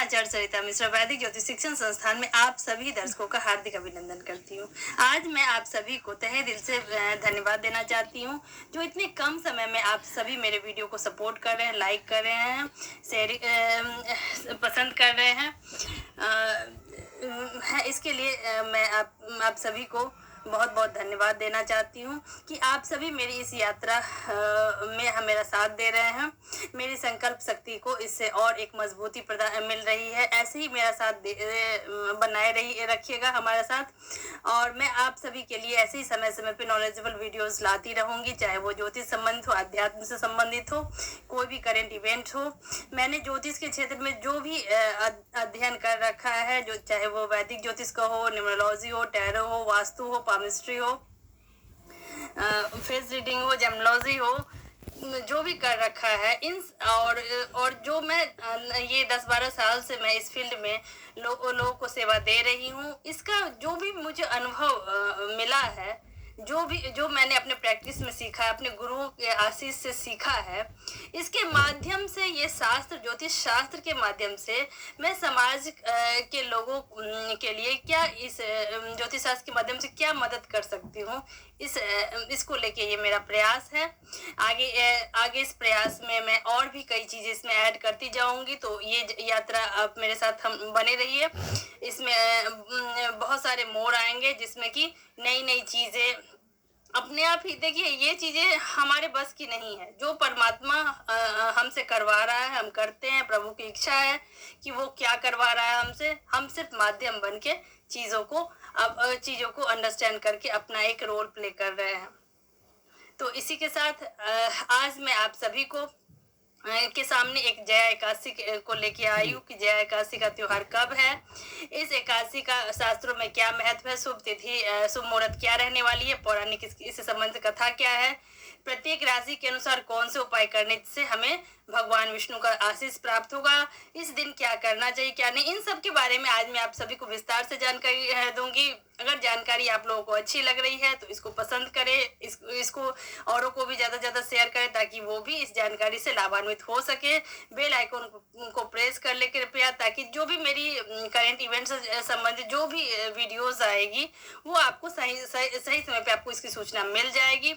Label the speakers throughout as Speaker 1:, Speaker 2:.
Speaker 1: आचार्य सरिता मिश्रा वैदिक ज्योतिष शिक्षण संस्थान में आप सभी दर्शकों का हार्दिक अभिनंदन करती हूँ। आज मैं आप सभी को तहे दिल से धन्यवाद देना चाहती हूँ जो इतने कम समय में आप सभी मेरे वीडियो को सपोर्ट कर रहे हैं, लाइक कर रहे हैं, शेयर पसंद कर रहे हैं। इसके लिए मैं आप सभी को बहुत बहुत धन्यवाद देना चाहती हूँ कि आप सभी मेरी इस यात्रा में मेरा साथ दे रहे हैं। मेरी संकल्प शक्ति को इससे और एक मजबूती प्रदान मिल रही है। ऐसे ही मेरा साथ बनाए रखिएगा हमारे साथ, और मैं आप सभी के लिए ऐसे ही समय समय पे नॉलेजेबल वीडियोस लाती रहूँगी, चाहे वो ज्योतिष संबंधित हो, अध्यात्म से संबंधित हो, कोई भी करेंट इवेंट हो। मैंने ज्योतिष के क्षेत्र में जो भी अध्ययन कर रखा है, जो चाहे वो वैदिक ज्योतिष का हो, न्यूमरोलॉजी हो, टैरो हो, वास्तु हो, पामिस्ट्री हो, फेस रीडिंग हो, जेमोलॉजी हो, जो भी कर रखा है इन और जो मैं ये 10-12 साल से मैं इस फील्ड में लोगों को सेवा दे रही हूँ, इसका जो भी मुझे अनुभव मिला है, जो मैंने अपने प्रैक्टिस में सीखा है, अपने गुरुओं के आशीष से सीखा है, इसके माध्यम से ये शास्त्र, ज्योतिष शास्त्र के माध्यम से मैं समाज के लोगों के लिए क्या इस ज्योतिष शास्त्र के माध्यम से क्या मदद कर सकती हूँ, इसको लेके ये मेरा प्रयास है। आगे इस प्रयास में मैं और भी कई चीज़ें इसमें ऐड करती जाऊंगी, तो ये यात्रा आप मेरे साथ हम बने रहिए। इसमें बहुत सारे मोड़ आएंगे जिसमें कि नई नई चीज़ें अपने आप ही, देखिए ये चीज़ें हमारे बस की नहीं है। जो परमात्मा हमसे करवा रहा है हम करते हैं। प्रभु की इच्छा है कि वो क्या करवा रहा है हमसे, हम सिर्फ माध्यम बन के चीज़ों को अंडरस्टैंड करके अपना एक रोल प्ले कर रहे हैं। तो इसी के साथ आज मैं आप सभी को के सामने एक जया एकादशी को लेके आई हूँ कि जया एकादशी का त्योहार कब है, इस एकादशी का शास्त्रों में क्या महत्व है, शुभ तिथि शुभ मुहूर्त क्या रहने वाली है, पौराणिक इससे संबंधित कथा क्या है, प्रत्येक राशि के अनुसार कौन से उपाय करने से हमें भगवान विष्णु का आशीष प्राप्त होगा, इस दिन क्या करना चाहिए क्या नहीं, इन सब के बारे में आज मैं आप सभी को विस्तार से जानकारी दूंगी। अगर जानकारी आप लोगों को अच्छी लग रही है तो इसको पसंद करें, इसको औरों को भी ज़्यादा से ज़्यादा शेयर करें ताकि वो भी इस जानकारी से लाभान्वित हो सके। बेल आइकन को प्रेस कर ले कृपया, ताकि जो भी मेरी करेंट इवेंट से संबंधित जो भी वीडियोस आएगी वो आपको सही समय पे आपको इसकी सूचना मिल जाएगी।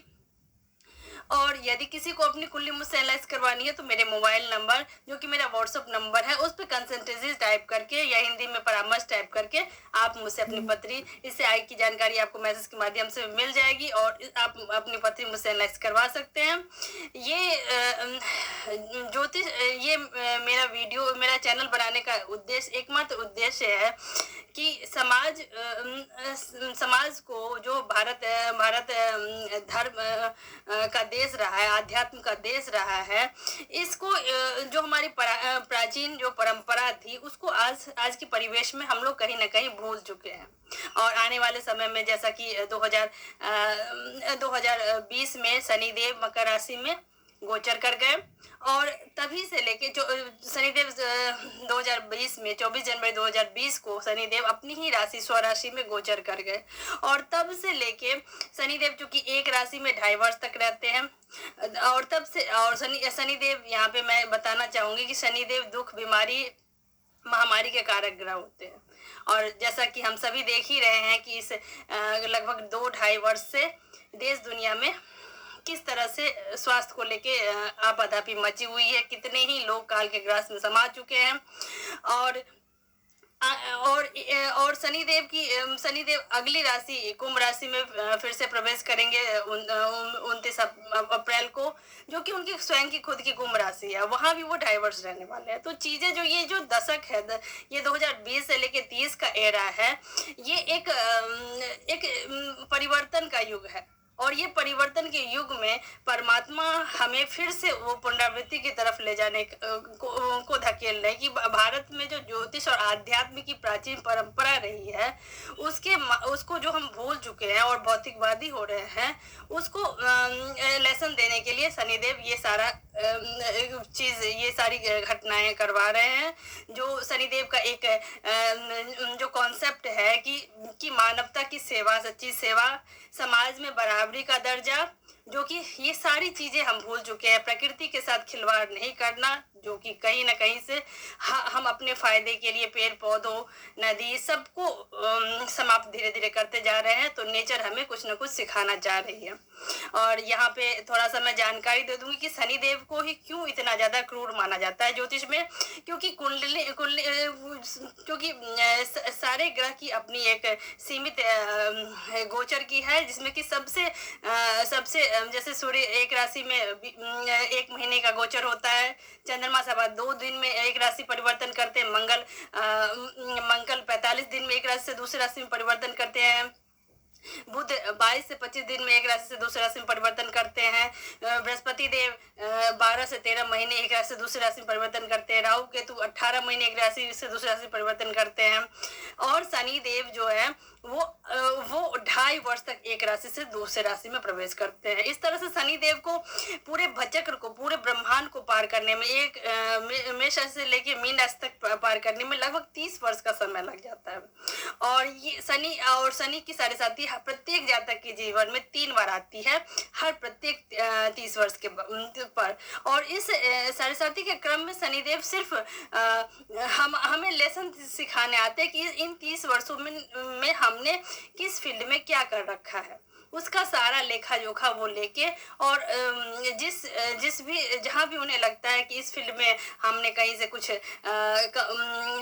Speaker 1: और यदि किसी को अपनी कुंडली मुझसे एनालाइज करवानी है तो मेरे मोबाइल नंबर, जो कि मेरा व्हाट्सअप नंबर है, उस पर कंसल्टेंसी टाइप करके या हिंदी में परामर्श टाइप करके आप मुझसे अपनी पत्री, इससे आगे की जानकारी आपको मैसेज के माध्यम से मिल जाएगी और आप अपनी पत्री मुझसे एनालाइज करवा सकते हैं। ये ज्योतिष ये मेरा चैनल बनाने का उद्देश्य, एकमात्र उद्देश्य है कि समाज को, जो भारत धर्म का देश रहा है, आध्यात्म का देश रहा है, इसको जो हमारी प्राचीन जो परंपरा थी उसको आज के परिवेश में हम लोग कहीं ना कहीं भूल चुके हैं। और आने वाले समय में जैसा कि 2020 में शनिदेव मकर राशि में गोचर कर गए, और तभी से लेके जो शनिदेव 2020 में 24 जनवरी 2020 को शनिदेव अपनी ही राशि स्वराशि में गोचर कर गए, और तब से लेके शनिदेव जो कि एक राशि में 2.5 वर्ष तक रहते हैं, और तब से और शनिदेव यहाँ पे मैं बताना चाहूँगी कि शनिदेव दुख, बीमारी, महामारी के कारक ग्रह होते हैं। और जैसा कि हम सभी देख ही रहे हैं कि इस लगभग 2-2.5 वर्ष से देश दुनिया में किस तरह से स्वास्थ्य को लेके आपाधापी मची हुई है, कितने ही लोग काल के ग्रास में समा चुके हैं। और शनिदेव अगली राशि कुंभ राशि में फिर से प्रवेश करेंगे 29 अप्रैल को, जो कि उनकी स्वयं की खुद की कुंभ राशि है, वहां भी वो 2.5 वर्ष रहने वाले हैं। तो चीजें जो ये जो दशक है, ये 2020 से लेके 30 का एरा है, ये एक परिवर्तन का युग है, और ये परिवर्तन के युग में परमात्मा हमें फिर से वो पुनरावृत्ति की तरफ ले जाने को धकेल रहे हैं कि भारत में जो ज्योतिष और आध्यात्म की प्राचीन परंपरा रही है उसको जो हम भूल चुके हैं और भौतिकवादी हो रहे हैं, उसको लेसन देने के लिए शनिदेव ये सारी घटनाएं करवा रहे हैं। जो शनिदेव का एक जो कॉन्सेप्ट है कि मानवता की सेवा, सच्ची सेवा, समाज में बराबरी का दर्जा, जो कि ये सारी चीजें हम भूल चुके हैं। प्रकृति के साथ खिलवाड़ नहीं करना, जो कि कहीं ना कहीं से हम अपने फायदे के लिए पेड़ पौधों, नदी सबको समाप्त धीरे धीरे करते जा रहे हैं। तो नेचर हमें कुछ न कुछ सिखाना चाह रही है। और यहाँ पे थोड़ा सा मैं जानकारी दे दूंगी कि शनिदेव को ही क्यों इतना ज्यादा क्रूर माना जाता है ज्योतिष में। क्योंकि कुंडली कुंडली क्योंकि सारे ग्रह की अपनी एक सीमित गोचर की है, जिसमें कि सबसे जैसे सूर्य एक राशि में 1 महीने का गोचर होता है। चंद्रमा सवा 2 दिन में एक राशि परिवर्तन करते हैं। मंगल 45 दिन में एक राशि से दूसरी राशि में परिवर्तन करते हैं। बुध 22 से 25 दिन में एक राशि से दूसरी राशि में परिवर्तन करते हैं। बृहस्पति देव 12 से 13 महीने एक राशि से दूसरी राशि में परिवर्तन करते हैं। राहु केतु 18 महीने एक राशि से दूसरी राशि में परिवर्तन करते हैं। और शनि देव जो है वो 2.5 वर्ष तक एक राशि से दूसरी राशि में प्रवेश करते हैं। इस तरह से शनि देव को पूरे भचक्र को, पूरे ब्रह्मांड को पार करने में, एक मेष राशि से लेके मीन राशि तक पार करने में लगभग 30 वर्ष का समय लग जाता है। और ये शनि की साढ़े साथी प्रत्येक जातक के जीवन में 3 बार आती है, हर प्रत्येक 30 वर्ष के पर। और इस साढ़े साथी के क्रम में शनिदेव सिर्फ हमें लेसन सिखाने आते हैं कि इन 30 वर्षों में हमने किस फील्ड में क्या कर रखा है, उसका सारा लेखा जोखा वो लेके, और जिस भी जहाँ भी उन्हें लगता है कि इस फील्ड में हमने कहीं से कुछ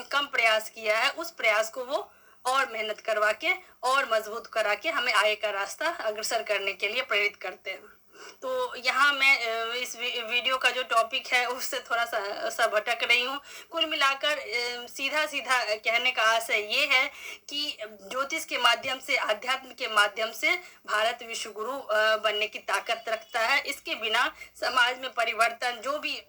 Speaker 1: कम प्रयास किया है, उस प्रयास को वो और मेहनत करवा के और मजबूत करा के हमें आगे का रास्ता अग्रसर करने के लिए प्रेरित करते हैं। तो यहाँ मैं इस वीडियो का जो टॉपिक है उससे थोड़ा सा भटक रही हूँ। कुल मिलाकर सीधा कहने का आशय ये है कि ज्योतिष के माध्यम से, अध्यात्म के माध्यम से भारत विश्व गुरु बनने की ताकत रखता है। इसके बिना समाज में परिवर्तन जो भी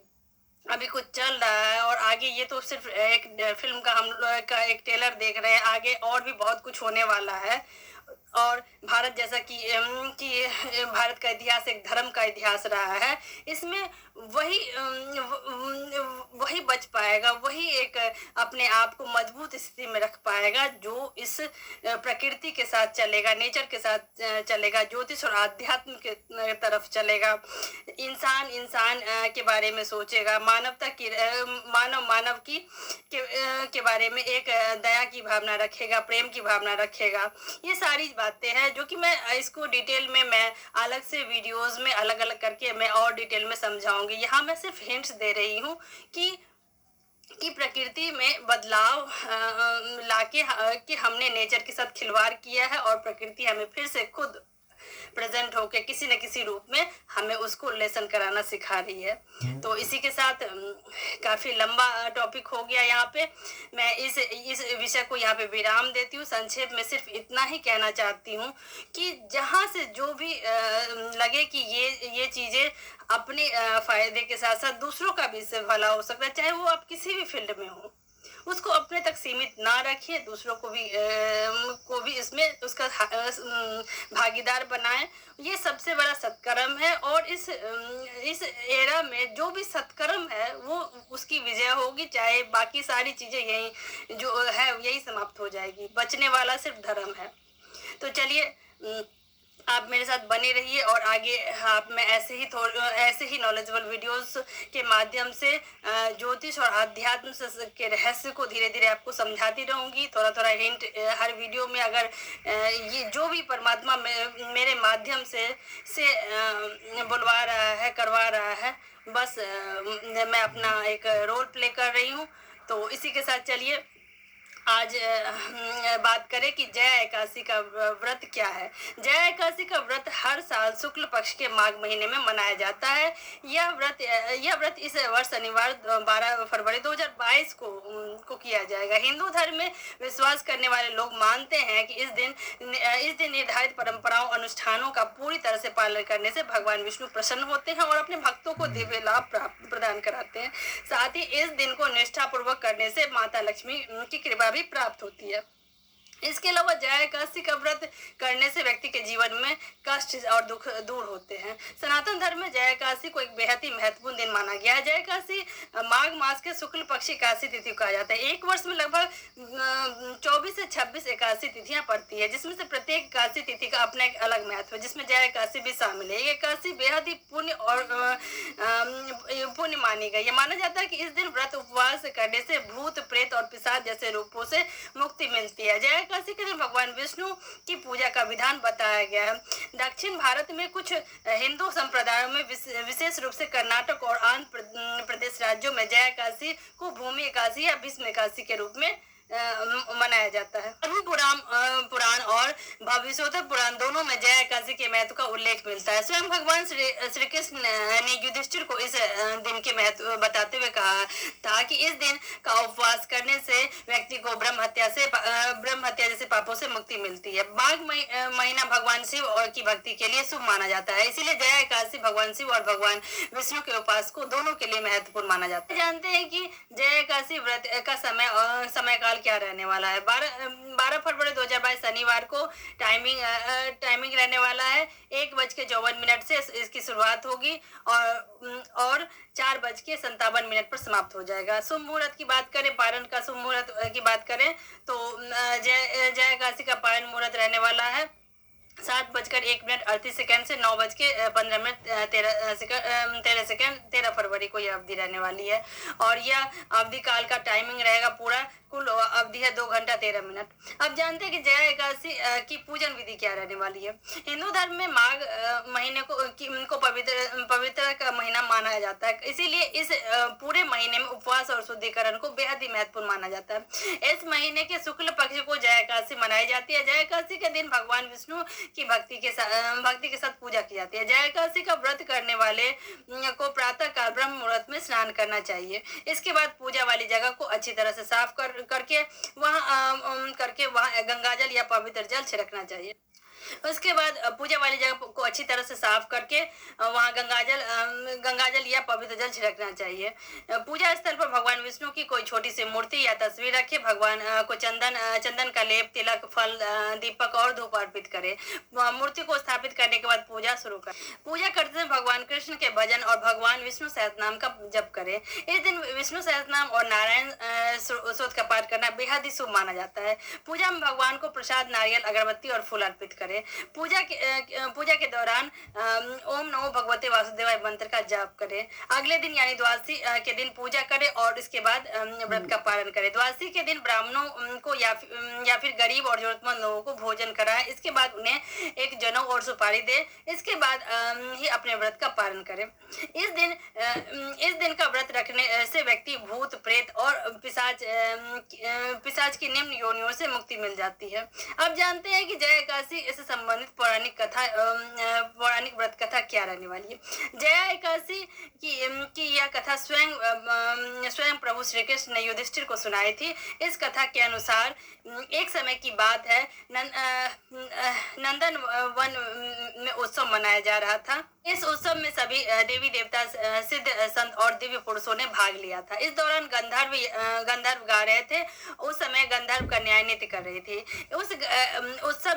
Speaker 1: अभी कुछ चल रहा है, और आगे ये तो सिर्फ एक फिल्म का हम लोग का एक ट्रेलर देख रहे हैं, आगे और भी बहुत कुछ होने वाला है। और भारत जैसा कि भारत का इतिहास एक धर्म का इतिहास रहा है, इसमें वही बच पाएगा, वही एक अपने आप को मजबूत स्थिति में रख पाएगा जो इस प्रकृति के साथ चलेगा, नेचर के साथ चलेगा, ज्योतिष और आध्यात्म के तरफ चलेगा, इंसान के बारे में सोचेगा, मानवता की मानव के बारे में एक दया की भावना रखेगा, प्रेम की भावना रखेगा। ये सारी बातें हैं जो कि मैं इसको डिटेल में मैं अलग से वीडियोस में अलग अलग करके मैं और डिटेल में समझाऊंगी। यहाँ मैं सिर्फ हिंट्स दे रही हूँ कि प्रकृति में बदलाव लाके कि हमने नेचर के साथ खिलवाड़ किया है, और प्रकृति हमें फिर से खुद प्रेजेंट होके किसी न किसी रूप में हमें उसको लेसन कराना सिखा रही है। तो इसी के साथ काफी लंबा टॉपिक हो गया। यहाँ पे मैं इस विषय को यहाँ पे विराम देती हूँ। संक्षेप में सिर्फ इतना ही कहना चाहती हूँ कि जहाँ से जो भी लगे कि ये चीजें अपने फायदे के साथ साथ दूसरों का भी इससे भला हो सकता है, चाहे वो आप किसी भी फील्ड में हो, उसको अपने तक सीमित ना रखिए, दूसरों को भी इसमें उसका भागीदार बनाएं। ये सबसे बड़ा सत्कर्म है, और इस एरा में जो भी सत्कर्म है वो उसकी विजय होगी, चाहे बाकी सारी चीजें यही जो है यही समाप्त हो जाएगी। बचने वाला सिर्फ धर्म है। तो चलिए आप मेरे साथ बने रहिए, और आगे आप मैं ऐसे ही नॉलेजेबल वीडियोस के माध्यम से ज्योतिष और आध्यात्म के रहस्य को धीरे धीरे आपको समझाती रहूंगी। थोड़ा हिंट हर वीडियो में, अगर ये जो भी परमात्मा मेरे माध्यम से बुलवा रहा है, करवा रहा है, बस मैं अपना एक रोल प्ले कर रही हूँ। तो इसी के साथ चलिए आज बात करें कि जया एकादशी का व्रत क्या है। जया एकादशी का व्रत हर साल शुक्ल पक्ष के माघ महीने में मनाया जाता है। यह व्रत इस वर्ष शनिवार 12 फरवरी 2022 को किया जाएगा। हिंदू धर्म में विश्वास करने वाले लोग मानते हैं कि इस दिन निर्धारित परंपराओं अनुष्ठानों का पूरी तरह से पालन करने से भगवान विष्णु प्रसन्न होते हैं और अपने भक्तों को दिव्य लाभ प्रदान कराते हैं। साथ ही इस दिन को निष्ठा पूर्वक करने से माता लक्ष्मी की कृपा भी प्राप्त होती है। इसके अलावा जया एकादशी का व्रत करने से व्यक्ति के जीवन में कष्ट और दुख दूर होते हैं। सनातन धर्म में जया एकादशी को एक बेहद ही महत्वपूर्ण दिन माना गया है। जया एकादशी माघ मास के शुक्ल पक्ष एकादशी तिथि को कहा जाता है। एक वर्ष में लगभग 24 से 26 एकादशी तिथियां पड़ती है, जिसमें से प्रत्येक एकादशी तिथि का अपना एक अलग महत्व है, जिसमें जया एकादशी भी शामिल है। ये एकादशी बेहद ही पुण्य और पुण्य मानी गई। ये माना जाता है कि इस दिन व्रत उपवास करने से भूत प्रेत और पिशाच जैसे रूपों से मुक्ति मिलती है। जया एकादशी के दिन भगवान विष्णु की पूजा का विधान बताया गया है। दक्षिण भारत में कुछ हिंदू संप्रदायों में विशेष रूप से कर्नाटक और आंध्र प्रदेश राज्यों में जया एकादशी को भूमि एकादशी या भीष्म एकादशी के रूप में मनाया जाता है। पुराण और भविष्योत्तर पुराण दोनों में जया एकादशी के महत्व का उल्लेख मिलता है। स्वयं भगवान श्री कृष्ण ने युधिष्ठिर को इस दिन के महत्व बताते हुए कहा था कि इस दिन का उपवास करने से व्यक्ति को ब्रह्म हत्या जैसे पापों से मुक्ति मिलती है। माघ महीना भगवान शिव और की भक्ति के लिए शुभ माना जाता है, इसीलिए जया एकादशी भगवान शिव और भगवान विष्णु के उपासकों दोनों के लिए महत्वपूर्ण माना जाता है। जानते हैं कि जया एकादशी व्रत का समय काल क्या रहने वाला है। 12 फरवरी 2022 शनिवार को टाइमिंग रहने वाला है। 1:54 से इसकी शुरुआत होगी और 4:57 पर समाप्त हो जाएगा। शुभ मुहूर्त की बात करें, पारण का शुभ मुहूर्त की बात करें तो जया एकादशी का पारण मुहूर्त रहने वाला है 7:01 से 9:13 फरवरी को यह अवधि रहने वाली है और यह अवधि काल का टाइमिंग रहेगा पूरा कुल अवधि है 2 घंटा 13 मिनट। अब जानते हैं कि जया एकादशी की पूजन विधि क्या रहने वाली है। हिंदू धर्म में माघ महीने को पवित्र का महीना माना जाता है, इसीलिए इस पूरे महीने में उपवास और शुद्धिकरण को बेहद ही महत्वपूर्ण माना जाता है। इस महीने के शुक्ल पक्ष को जया एकादशी मनाई जाती है। जया एकादशी के दिन भगवान विष्णु की भक्ति के साथ पूजा की जाती है। जया एकादशी का व्रत करने वाले को प्रातः काल ब्रह्म मुहूर्त में स्नान करना चाहिए। इसके बाद पूजा वाली जगह को अच्छी तरह से साफ करके वहाँ गंगाजल या पवित्र जल छिड़कना चाहिए। उसके बाद पूजा वाली जगह को अच्छी तरह से साफ करके वहाँ गंगाजल या पवित्र जल छिड़कना चाहिए। पूजा स्थल पर भगवान विष्णु की कोई छोटी सी मूर्ति या तस्वीर रखे। भगवान को चंदन का लेप, तिलक, फल, दीपक और धूप अर्पित करे। मूर्ति को स्थापित करने के बाद पूजा शुरू करें। पूजा करते समय भगवान कृष्ण के भजन और भगवान विष्णु सहस्त्रनाम का जप करें। इस दिन विष्णु सहस्त्रनाम और नारायण स्तोत्र का पाठ करना बेहद ही शुभ माना जाता है। पूजा में भगवान को प्रसाद, नारियल, अगरबत्ती और फूल अर्पित करें। पूजा के दौरान ओम नमो भगवते वासुदेवाय मंत्र का जाप करें। अगले दिन यानी द्वादशी के दिन पूजा करें और इसके बाद व्रत का पालन करें। द्वादशी के दिन ब्राह्मणों को या फिर गरीब और जरूरतमंद लोगों को भोजन कराएं। इसके बाद उन्हें एक जनेऊ और सुपारी दे। इसके बाद ही अपने व्रत का पालन करें। इस दिन का व्रत रखने से व्यक्ति भूत, प्रेत और पिशाच की निम्न योनियों से मुक्ति मिल जाती है। अब जानते हैं कि जया एकादशी इससे संबंधित पौराणिक व्रत कथा क्या रहने वाली है। जया एकादशी की यह कथा स्वयं प्रभु श्री कृष्ण ने युधिष्ठिर को सुनाई थी। इस कथा के अनुसार एक समय की बात है, नंदन वन में उत्सव मनाया जा रहा था। इस उत्सव में सभी देवी देवता, सिद्ध संत और दिव्य पुरुषों ने भाग लिया था। इस दौरान गंधर्व गा रहे थे। उस समय गंधर्व कन्याएं नृत्य कर रही थी। उस उत्सव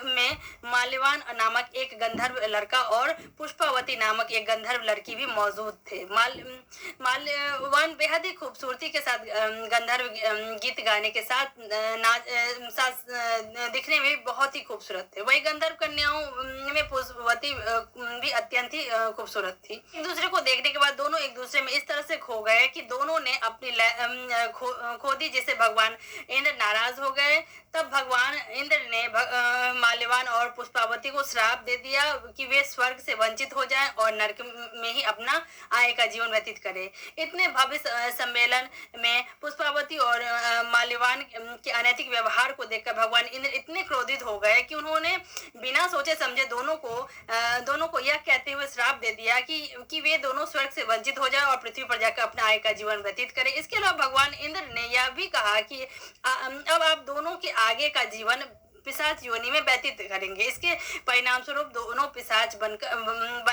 Speaker 1: में माल्यवान नामक एक गंधर्व लड़का और पुष्पावती नामक एक गंधर्व लड़की भी मौजूद थे। माल्यवान बेहद ही खूबसूरती के साथ गंधर्व गीत गाने के साथ दिखने में बहुत ही खूबसूरत थे। वही गंधर्व कन्याओं में पुष्पावती भी अत्यंत ही खूबसूरत थी। एक दूसरे को देखने के बाद दोनों एक दूसरे में इस तरह से खो गए कि दोनों ने अपनी खो दी, जिससे भगवान इंद्र नाराज हो गए। तब भगवान इंद्र ने माल्यवान और पुष्पावती को श्राप दे दिया कि वे स्वर्ग से वंचित हो जाएं और नरक में ही अपना आगे का जीवन व्यतीत करें। इतने भव्य सम्मेलन में पुष्पावती और माल्यवान के अनैतिक व्यवहार को देखकर भगवान इंद्र इतने क्रोधित हो गए कि उन्होंने बिना सोचे समझे दोनों को यह कहते हुए श्राप दे दिया कि वे दोनों स्वर्ग से वंचित हो जाए और पृथ्वी पर जाकर अपना आगे का जीवन व्यतीत करें। इसके अलावा भगवान इंद्र ने यह भी कहा कि अब आप दोनों के आगे का जीवन पिशाच योनि में व्यतीत करेंगे। इसके परिणाम स्वरूप दोनों पिशाच बन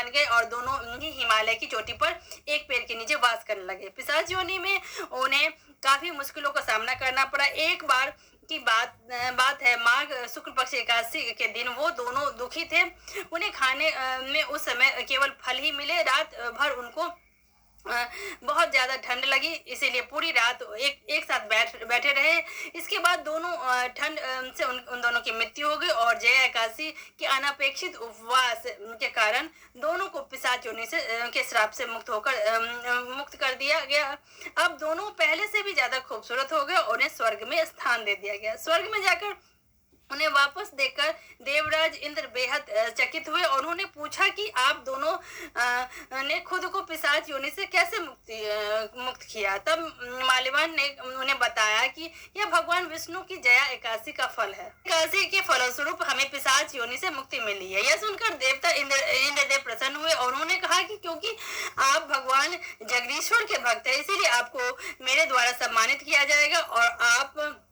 Speaker 1: गए और दोनों ही हिमालय की चोटी पर एक पेड़ के नीचे वास करने लगे। पिशाच योनि में उन्हें काफी मुश्किलों का सामना करना पड़ा। एक बार की बात है, माघ शुक्ल पक्ष एकादशी के दिन वो दोनों दुखी थे। उन्हें खाने में उस समय केवल फल ही मिले। रात भर उनको बहुत ज़्यादा ठंड लगी, इसीलिए पूरी रात एक साथ बैठे रहे। इसके बाद दोनों ठंड से उन दोनों की मृत्यु हो गई और जया एकादशी के अनपेक्षित उपवास के कारण दोनों को पिशाच योनि से के श्राप से मुक्त कर दिया गया। अब दोनों पहले से भी ज्यादा खूबसूरत हो गए और उन्हें स्वर्ग में स्थान दे दिया गया। स्वर्ग में जाकर उन्हें वापस देखकर देवराज इंद्र बेहद चकित हुए और उन्होंने पूछा कि आप दोनों ने खुद को पिशाच योनि से कैसे मुक्त किया। तब माल्यवान ने उन्हें बताया कि यह भगवान विष्णु की जया एकादशी का फल है। एकादशी के फलस्वरूप हमें पिशाच योनि से मुक्ति मिली है। यह सुनकर देवता इंद्रदेव प्रसन्न हुए और उन्होंने कहा कि क्योंकि आप भगवान जगदीश्वर के भक्त हैं, इसीलिए आपको मेरे द्वारा सम्मानित किया जाएगा और आप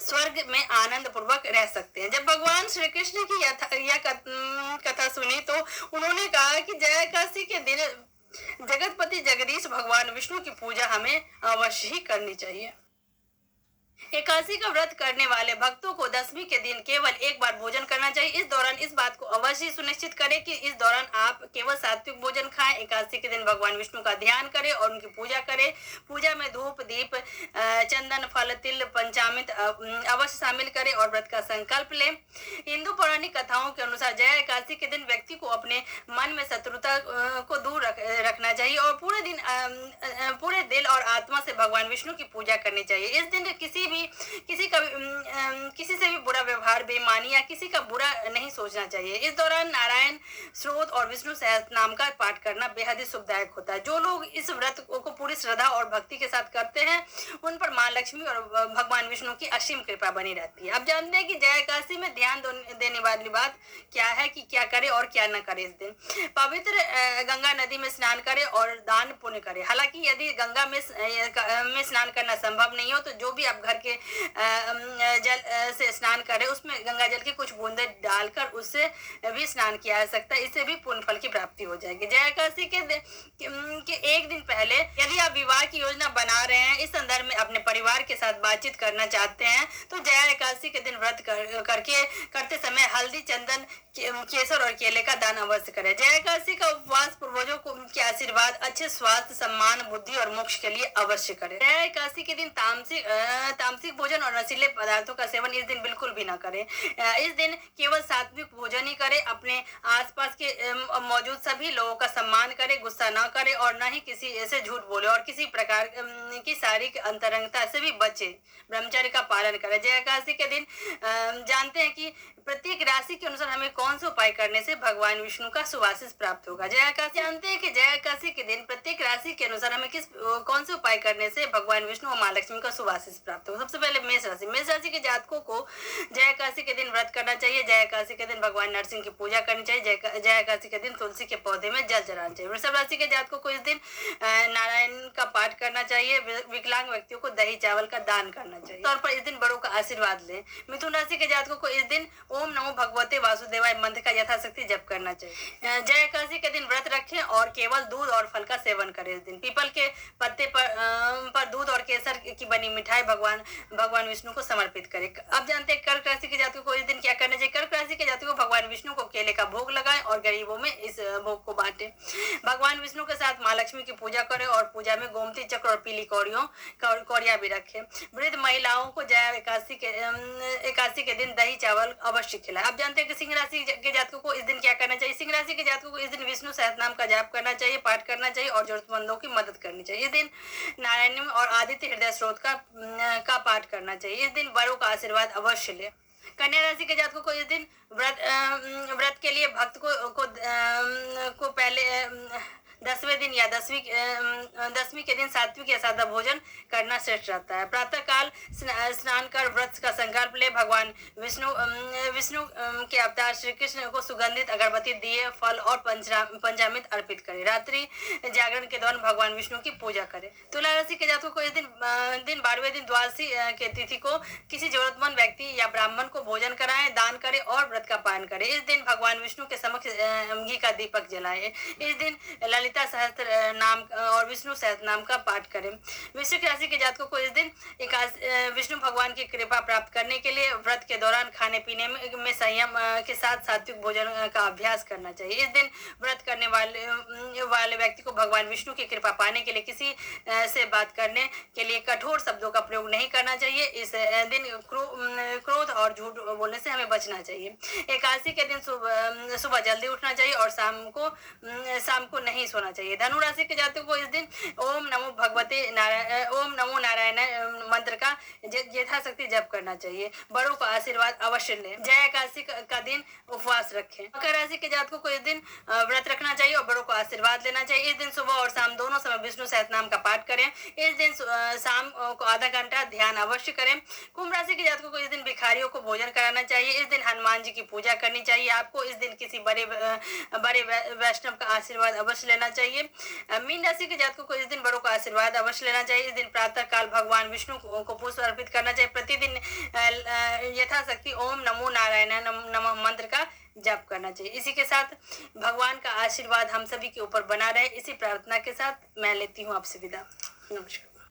Speaker 1: स्वर्ग में आनंद पूर्वक रह सकते हैं। जब भगवान श्री कृष्ण की यह कथा सुनी तो उन्होंने कहा कि जया एकादशी के दिन जगतपति जगदीश भगवान विष्णु की पूजा हमें अवश्य ही करनी चाहिए। एकादशी का व्रत करने वाले भक्तों को दसवीं के दिन केवल एक बार भोजन करना चाहिए। इस दौरान इस बात को अवश्य सुनिश्चित करें कि इस दौरान आप केवल सात्विक भोजन खाएं। एकादशी के दिन भगवान विष्णु का ध्यान करें और उनकी पूजा करें। पूजा में धूप दीप चंदन फल तिल पंचामृत अवश्य शामिल करें और व्रत का संकल्प लें। हिंदू पौराणिक कथाओं के अनुसार जया एकादशी के दिन व्यक्ति को अपने मन में शत्रुता को दूर रखना चाहिए और पूरे दिल और आत्मा से भगवान विष्णु की पूजा करनी चाहिए। इस दिन किसी से भी बुरा व्यवहार, बेईमानी या किसी का बुरा नहीं सोचना चाहिए। इस दौरान नारायण स्रोत और विष्णु सहस्त्र नाम का पाठ करना बेहद ही शुभदायक होता है। जो लोग इस व्रत को पूरी श्रद्धा और भक्ति के साथ करते हैं उन पर मां लक्ष्मी और भगवान विष्णु की असीम कृपा बनी रहती है। अब जानते हैं कि जया एकादशी में ध्यान देने वाली बात क्या है, कि क्या करे और क्या न करे। इस दिन पवित्र गंगा नदी में स्नान करे और दान पुण्य करे। हालांकि यदि गंगा में स्नान करना संभव नहीं हो तो जो भी आप घर के जल से स्नान करें उसमें गंगा जल की कुछ बूंदे डालकर उससे भी स्नान किया जा सकता है। इससे भी पुण्य फल की प्राप्ति हो जाएगी। जया एकादशी के एक दिन पहले यदि आप विवाह की योजना बना रहे हैं, इस संदर्भ में अपने परिवार के साथ बातचीत करना चाहते हैं तो जया एकादशी के दिन व्रत करते समय हल्दी चंदन केसर और केले का दान अवश्य करें। जया एकादशी का उपवास पूर्वजों के आशीर्वाद, अच्छे स्वास्थ्य, सम्मान, बुद्धि और मोक्ष के लिए अवश्य करें। जया एकादशी के दिन तामसिक भोजन और नशीले पदार्थों का सेवन इस दिन बिल्कुल भी न करें। इस दिन केवल सात्विक भोजन ही करें। अपने आसपास के मौजूद सभी लोगों का सम्मान करें, गुस्सा न करें और न ही किसी से झूठ बोले और किसी प्रकार की शारीरिक अंतरंगता से भी बचे। ब्रह्मचर्य का पालन करें। जया एकादशी के दिन जानते हैं कि प्रत्येक राशि के अनुसार हमें कौन से उपाय करने से भगवान विष्णु का सुवासिस प्राप्त होगा। जया एकादशी जानते हैं कि जया एकादशी के दिन प्रत्येक राशि के अनुसार हमें कौन से उपाय करने से भगवान विष्णु और मां लक्ष्मी का सुवासिस प्राप्त होगा। सबसे पहले मेष राशि के जातकों को जया एकादशी के दिन व्रत करना चाहिए। जया एकादशी के दिन भगवान नरसिंह की पूजा करनी चाहिए। जया एकादशी के दिन तुलसी के पौधे में जल चढ़ाना चाहिए। वृषभ राशि के जातकों को इस दिन नारायण का पाठ करना चाहिए। विकलांग व्यक्तियों को दही चावल का दान करना चाहिए। तौर पर इस दिन बड़ों का आशीर्वाद लें। मिथुन राशि के जातकों को इस दिन ओम नमो भगवते वासुदेवाय मंत्र का यथाशक्ति जप करना चाहिए। जया एकादशी के दिन व्रत रखें और केवल दूध और फल का सेवन करें। इस दिन पीपल के पत्ते पर दूध और केसर की बनी मिठाई भगवान विष्णु को समर्पित करें। अब जानते हैं कर्क राशि के जातकों को इस दिन क्या करना चाहिए। कर्क राशि के जातकों को भगवान विष्णु को केले का भोग लगाएं और गरीबों में इस भोग को बांटें। भगवान विष्णु के साथ मां लक्ष्मी की पूजा करें और पूजा में गोमती चक्र और पीली कौड़ियां भी रखें। वृद्ध महिलाओं को जया एकादशी के दिन दही चावल अवश्य खिलाएं। अब जानते हैं कि सिंह राशि के जातकों को इस दिन क्या करना चाहिए। सिंह राशि के जातकों को इस दिन विष्णु सहस्त्रनाम का जाप करना चाहिए, पाठ करना चाहिए और जरूरतमंदों की मदद करनी चाहिए। इस दिन नारायण और आदित्य हृदय स्रोत का पाठ करना चाहिए। इस दिन बड़ों का आशीर्वाद अवश्य ले। कन्या राशि के जातकों को इस दिन व्रत के लिए भक्त को पहले 10वें दिन या 10वीं के दिन सात्विक या सादा भोजन करना श्रेष्ठ रहता है। प्रातः काल स्नान कर व्रत का संकल्प ले। भगवान विष्णु के अवतार श्री कृष्ण को सुगंधित अगरबत्ती दिए फल और पंचामृत अर्पित करें। रात्रि जागरण के दौरान भगवान विष्णु की पूजा करें। तुला राशि के जातकों को इस दिन 12वें दिन द्वादशी के तिथि को किसी जरूरतमंद व्यक्ति या ब्राह्मण को भोजन कराएं, दान करें और व्रत का पालन करें। इस दिन भगवान विष्णु के समक्ष घी का दीपक जलाएं। इस दिन ललिता ललिता सहस्त्र नाम और विष्णु सहस्त्र नाम का पाठ करें। वृश्चिक राशि के जातकों को इस दिन विष्णु भगवान की कृपा प्राप्त करने के लिए व्रत के दौरान खाने पीने में संयम के साथ सात्विक भोजन का अभ्यास करना चाहिए। इस दिन व्रत करने वाले व्यक्ति को भगवान विष्णु की कृपा पाने के लिए किसी से बात करने के लिए कठोर शब्दों का प्रयोग नहीं करना चाहिए। इस दिन क्रोध और झूठ बोलने से हमें बचना चाहिए। एकादशी के दिन सुबह जल्दी उठना चाहिए और शाम को नहीं सोना चाहिए। धनु राशि के जातकों को इस दिन ओम नमो नारायण मंत्र का यथाशक्ति जप करना चाहिए। बड़ों का आशीर्वाद अवश्य लें। जय एकादशी का दिन उपवास रखें। मकर राशि के जातकों को इस दिन व्रत रखना चाहिए और बड़ों को आशीर्वाद लेना चाहिए। इस दिन सुबह और शाम दोनों समय विष्णु सहस्त्र नाम का पाठ करें। इस दिन शाम को आधा घंटा ध्यान अवश्य करें। कुंभ राशि के जातकों को इस दिन भिखारियों को भोजन कराना चाहिए। इस दिन हनुमान जी की पूजा करनी चाहिए। आपको इस दिन किसी बड़े वैष्णव का आशीर्वाद अवश्य लेना चाहिए। मीन राशि के जातकों को इस दिन बड़ों का आशीर्वाद अवश्य लेना चाहिए। इस दिन प्रातः काल भगवान विष्णु को पुष्प अर्पित करना चाहिए। प्रतिदिन यथाशक्ति ओम नमो नारायण नमः मंत्र का जप करना चाहिए। इसी के साथ भगवान का आशीर्वाद हम सभी के ऊपर बना रहे, इसी प्रार्थना के साथ मैं लेती हूँ आपसे विदा। नमस्कार।